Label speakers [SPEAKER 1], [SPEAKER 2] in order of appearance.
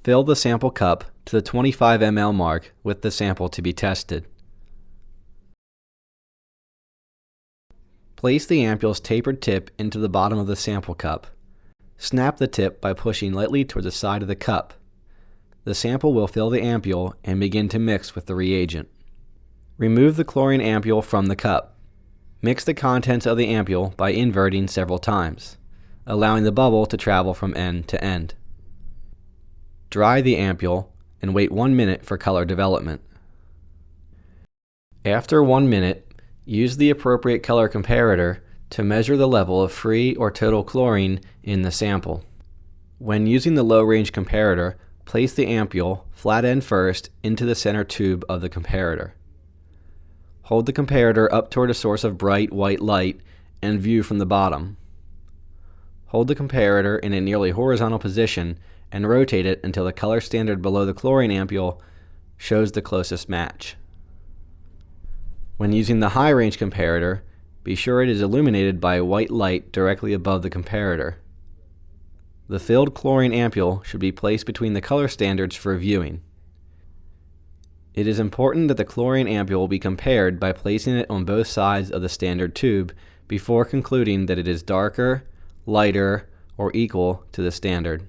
[SPEAKER 1] Fill the sample cup to the 25 ml mark with the sample to be tested. Place the ampule's tapered tip into the bottom of the sample cup. Snap the tip by pushing lightly toward the side of the cup. The sample will fill the ampule and begin to mix with the reagent. Remove the chlorine ampule from the cup. Mix the contents of the ampule by inverting several times, allowing the bubble to travel from end to end. Dry the ampule and wait 1 minute for color development. After 1 minute, use the appropriate color comparator to measure the level of free or total chlorine in the sample. When using the low-range comparator, place the ampule, flat end first, into the center tube of the comparator. Hold the comparator up toward a source of bright white light and view from the bottom. Hold the comparator in a nearly horizontal position and rotate it until the color standard below the chlorine ampule shows the closest match. When using the high-range comparator, be sure it is illuminated by a white light directly above the comparator. The filled chlorine ampule should be placed between the color standards for viewing. It is important that the chlorine ampule be compared by placing it on both sides of the standard tube before concluding that it is darker, lighter, or equal to the standard.